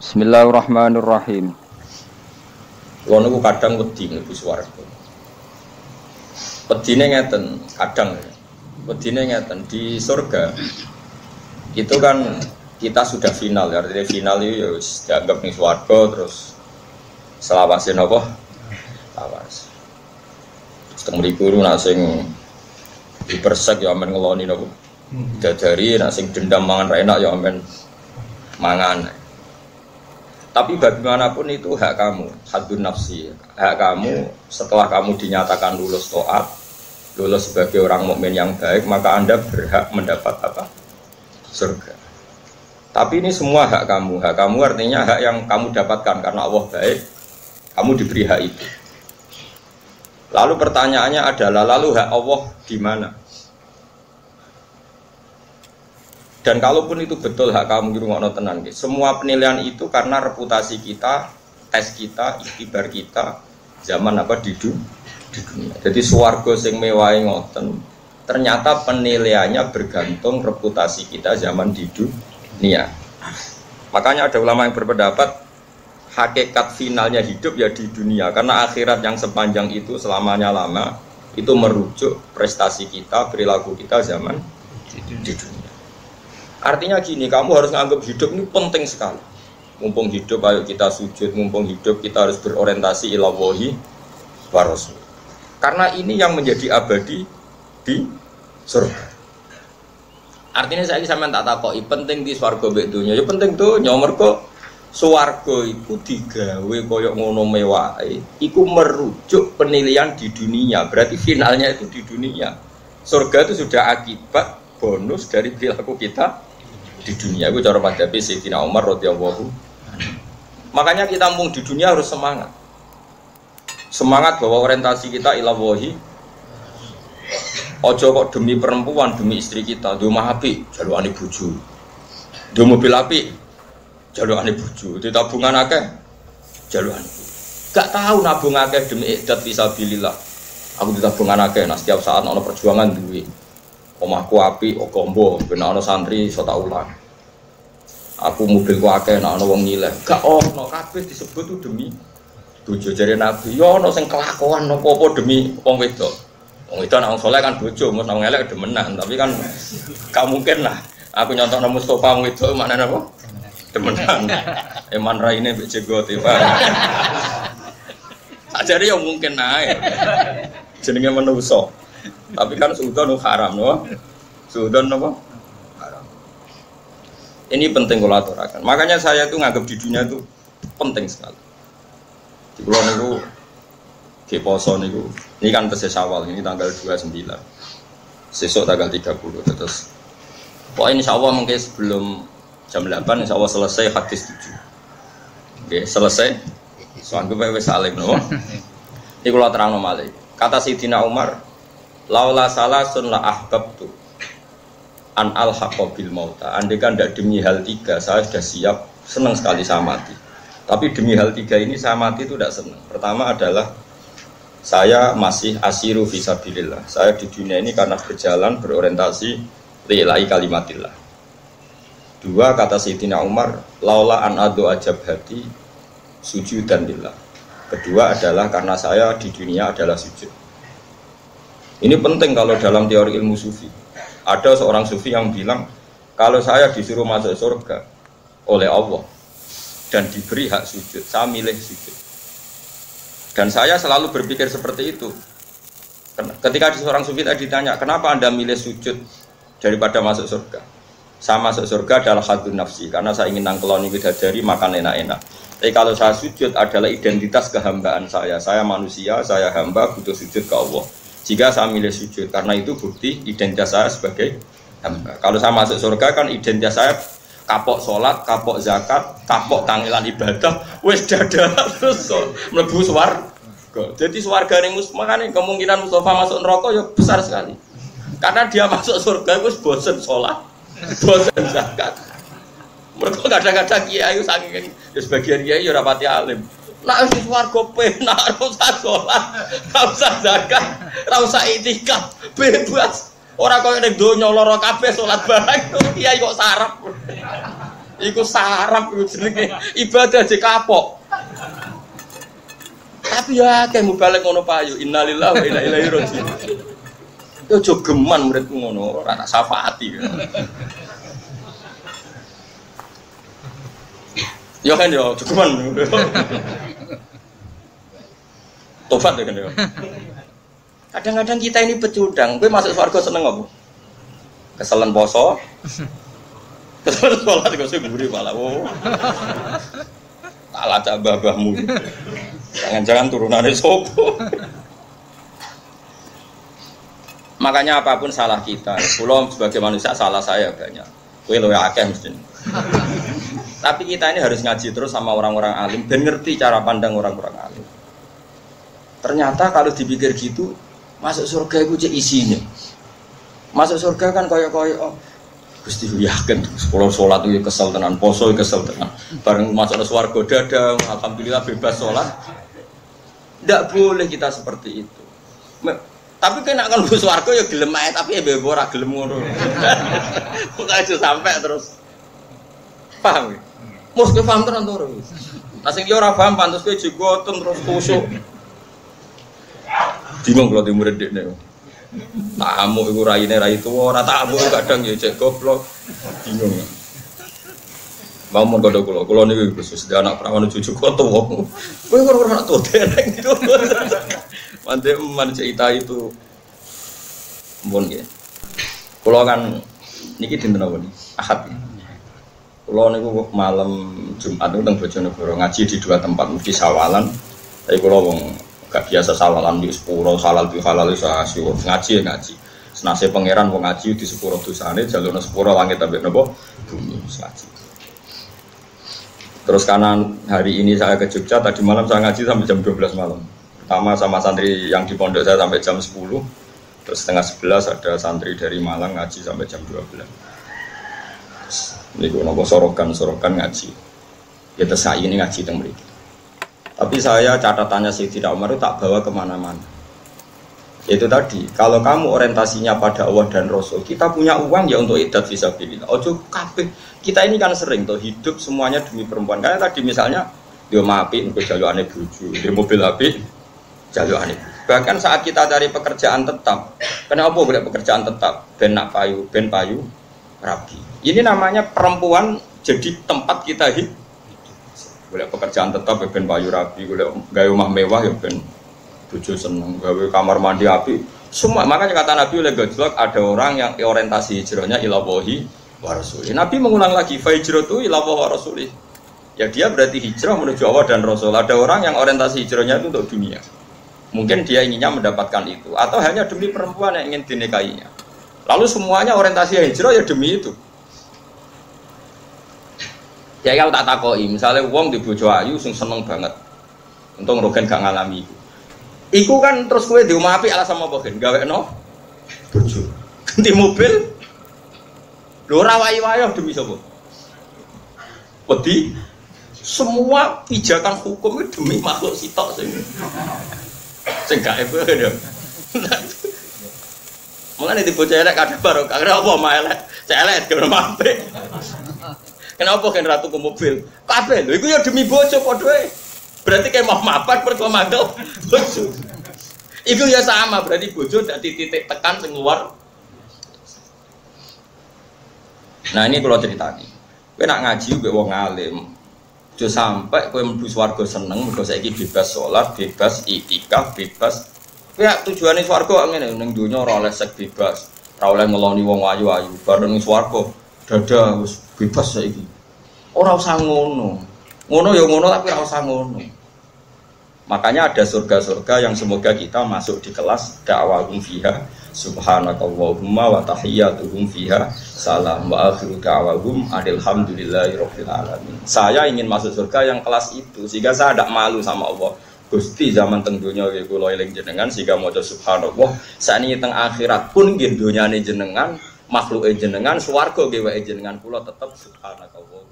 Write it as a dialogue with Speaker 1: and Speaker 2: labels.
Speaker 1: Bismillahirrahmanirrahim.
Speaker 2: Kulo niku kadang wedi mlebu swarga. Wedine ngeten, kadang wedine ngeten di surga. Itu kan kita sudah final ya, artinya final itu ya wis dianggap ning swarga terus selawase napa? Lawas. Setengah mriku nak sing dipersek ya amen ngeloni napa? Dadari nak sing dendam mangan ra enak ya amen mangan. Tapi bagaimanapun itu hak kamu, hadun nafsi. Hak kamu setelah kamu dinyatakan lulus taat, lulus sebagai orang mukmin yang baik, maka Anda berhak mendapat apa? Surga. Tapi ini semua hak kamu. Hak kamu artinya hak yang kamu dapatkan karena Allah baik, kamu diberi hak itu. Lalu pertanyaannya adalah, lalu hak Allah di mana? Dan kalaupun itu betul hak kamu di rumah tenan, semua penilaian itu karena reputasi kita, tes kita, ikhtibar kita, zaman apa di dunia. Jadi swarga sing mewahi ngoten, ternyata penilaiannya bergantung reputasi kita zaman di dunia. Makanya ada ulama yang berpendapat hakikat finalnya hidup ya di dunia, karena akhirat yang sepanjang itu selamanya lama itu merujuk prestasi kita, perilaku kita zaman di dunia. Artinya gini, kamu harus menganggap hidup ini penting sekali. Mumpung hidup, ayo kita sujud. Mumpung hidup, kita harus berorientasi ila wahi wa rasul. Karena ini yang menjadi abadi di surga. Artinya saya sampean tak takoki, penting di swarga mbek donya. Ya penting donya, mergo swarga iku digawe kaya ngono mewahe. Iku merujuk penilaian di dunia. Berarti finalnya itu di dunia. Surga itu sudah akibat bonus dari perilaku kita di dunia. Itu cara madhabi Sayyidina Umar radhiyallahu. Makanya kita mumpung di dunia harus semangat. Semangat bahwa orientasi kita ila wahi. Ojo kok demi perempuan, demi istri kita, di rumah api, jalukane bojo. Di mobil api, jalukane bojo. Di tabungan akeh, jalukane. Gak tahu nabung akeh demi ikhdat fisabilillah. Aku di tabungan akeh, nah setiap saat ana perjuangan duwe. Omahku api, okombo, ben ana santri iso tak ulang. Aku mobilku akeh, nek ana wong nyileh. Gak ono kabeh disebut tuh demi bojo jare Nabi. Ya ono sing kelakuan apa-apa demi wong wedok. Wong wedok nek wong saleh kan bojo, mus wong elek demenan, tapi kan gak mungkin lah. Aku nyontokno Mustofa wong wedok maknane apa? Demenan. Eman raine mbek jenggote, Pak. Ajare ya mungkin ae. Jenenge manusa. Tapi kan suudon haram, no? Suudon apa? Haram. Ini penting kalau aturakan. Makanya saya tuh nganggap di dunia itu penting sekali. Di pulau niku, di poso niku, ini kan tesis awal, ini tanggal 29. Sesok tanggal 30 terus. Pokoknya insya Allah mungkin sebelum jam 8 insya Allah selesai hadis 7. Oke, selesai. Soalnya gue salim, no? Ini kalau terang nomale. Kata Sayyidina Umar, laula salasun la ahbabtu an alhaqa bil mauta. Andai kan tidak demi hal tiga, saya sudah siap, senang sekali saya mati. Tapi demi hal tiga ini saya mati itu tidak senang. Pertama adalah saya masih asiru fisabilillah. Saya di dunia ini karena berjalan berorientasi lillahi kalimatillah. Dua, kata Sayyidina Umar, laula an adu ajab hati sujudan lillah. Kedua adalah karena saya di dunia adalah sujud. Ini penting kalau dalam teori ilmu sufi. Ada seorang sufi yang bilang, kalau saya disuruh masuk surga oleh Allah dan diberi hak sujud, saya milih sujud. Dan saya selalu berpikir seperti itu. Ketika seorang sufi tadi ditanya, kenapa Anda milih sujud daripada masuk surga? Saya masuk surga adalah hadun nafsi, karena saya ingin nangkeloni bidadari, makan enak-enak. Tapi kalau saya sujud adalah identitas kehambaan saya. Saya manusia, saya hamba, butuh sujud ke Allah. Jika saya milih sujud, karena itu bukti identitas saya sebagai hamba. Kalau saya masuk surga kan identitas saya kapok sholat, kapok zakat, kapok tangilan ibadah, wes dada terus mlebu swarga. Jadi swarga ning makane kemungkinan Mustafa masuk neraka ya besar sekali. Karena dia masuk surga wis bosen sholat, bosen zakat. Mergo kadang-kadang kiai saking sebagian kiai ya ora pati alim. Nak wis warga penak, ora usah salat, ora usah zakat, ora usah itikaf, bebas. Ora koyo ning donya lara kabeh salat bareng, kiai kok sarep. Iku sarap iku jenenge. Ibadah aja kapok. Tapi ya akeh mubalek ngono payu. Innalillahi wa inna ilaihi raji'un. Yo aja geman muridku ngono, ora tak syafaati. Yo kan yo aja geman. Tobat ya kan yo. Kadang-kadang kita ini pecundang, kowe masuk surga seneng apa? Keselen poso. Keselen sholat kok sing mburi malah. Oh. Tak lacak babahmu. Jangan-jangan turunannya sopo. Makanya apapun salah kita, pulau sebagai manusia salah saya banyak. Kowe luwih akeh mesti. Tapi kita ini harus ngaji terus sama orang-orang alim ben ngerti cara pandang orang-orang alim. Ternyata kalau dipikir gitu, masuk surga itu cek isinya. Masuk surga kan koyo-koyo oh, Gusti yakin pulau sholat itu kesel tenan, poso kesel tenan. Bareng masuk ke swarga dadang, alhamdulillah bebas sholat. Tidak boleh kita seperti itu. Tapi kena kan bus warga ya gelem ae tapi ya ora gelem ngono. Kok aja sampai terus. Paham ya? Mus ke paham tenan to. Nah sing yo ora paham pantes kowe jigoten terus kusuk. Bingung kalau di murid dekne. Tamu iku raine rai tuwa, ora tamu kadang ya cek goblok. Bingung. Mau mon kodho kula niku khusus anak perawan cucu kok tuwa. Kowe ora tuwa dereng itu. Mantep cerita itu mbon nggih. Kula kan niki dinten apa niki? Ahad. Kula niku malam Jumat niku teng Bojonegoro ngaji di dua tempat mesti sawalan. Tapi kula wong gak biasa sawalan di sepuro halal di halal iso asyur ngaji ngaji. Senase pangeran wong ngaji di sepuro dosane jalurna sepuro langit ambek napa bumi ngaji. Terus kanan hari ini saya ke Jogja, tadi malam saya ngaji sampai jam 12 malam. Pertama sama santri yang di pondok saya sampai jam 10. Terus setengah 11 ada santri dari Malang ngaji sampai jam 12. Ini gue nopo sorokan ngaji. Kita saya ini ngaji teng mriki. Tapi saya catatannya Sayyidina Umar itu tak bawa kemana-mana. Itu tadi, kalau kamu orientasinya pada Allah dan Rasul, kita punya uang ya untuk idat fisabilillah. Ojo kabeh. Kita ini kan sering tuh hidup semuanya demi perempuan. Karena tadi misalnya dia mapi untuk jalukane bojo, dia mobil api jalukane. Bahkan saat kita cari pekerjaan tetap, kenapa boleh pekerjaan tetap? Ben nak payu, ben payu rapi. Ini namanya perempuan jadi tempat kita hidup. Boleh pekerjaan tetap ya ben payu rapi, boleh gawe omah mewah ya ben bojo seneng, gawe kamar mandi api. Semua makanya kata Nabi oleh gojlok ada orang yang orientasi hijrahnya ilawahi wa rasulih. Nabi mengulang lagi fa hijratu ilawahi wa rasulih. Ya dia berarti hijrah menuju Allah dan Rasul. Ada orang yang orientasi hijrahnya itu untuk dunia. Mungkin dia inginnya mendapatkan itu atau hanya demi perempuan yang ingin dinikahinya. Lalu semuanya orientasi hijrah ya demi itu. Ya kalau tak takoi, misalnya wong di bojo ayu sing seneng banget. Untung Rogen gak ngalami itu. Iku kan terus kowe di omah apik alasan apa gen? Gawekno bojo. Ganti mobil. Lho ora wayu-wayu demi sapa? Wedi semua pijakan hukum itu demi makhluk sitok sing gak ewe ya. Mengane di bocah elek kadang barokah. Kenapa mah elek? Cek elek kena apik. Kenapa kan ratu ke mobil? Kabeh lho iku ya demi bojo padha ae. Berarti kayak mau mapan perlu mantel bojo. Itu ya sama berarti bojo dadi titik tekan sing luar. Nah ini kalau ceritani. Kowe nak ngaji mbek wong alim. Aja sampai kowe mlebu swarga seneng mergo saiki bebas salat, bebas iktikaf, bebas. Kowe tujuane swarga ngene ning donya ora oleh sek bebas. Ora oleh ngeloni wong ayu-ayu. Bareng ning swarga dada wis bebas saiki. Ora usah ngono. Ngono ya ngono tapi ora usah ngono. Makanya ada surga-surga yang semoga kita masuk di kelas da'wahum fiha subhanakallahumma wa tahiyyatuhum fiha salam wa akhiru da'wahum alhamdulillahirabbil alamin. Saya ingin masuk surga yang kelas itu sehingga saya tidak malu sama Allah. Gusti zaman teng donya nggih kula eling jenengan sehingga maca subhanallah. Sakniki teng akhirat pun nggih donyane jenengan, makhluke jenengan, swarga nggih wae jenengan kula tetep subhanakallah.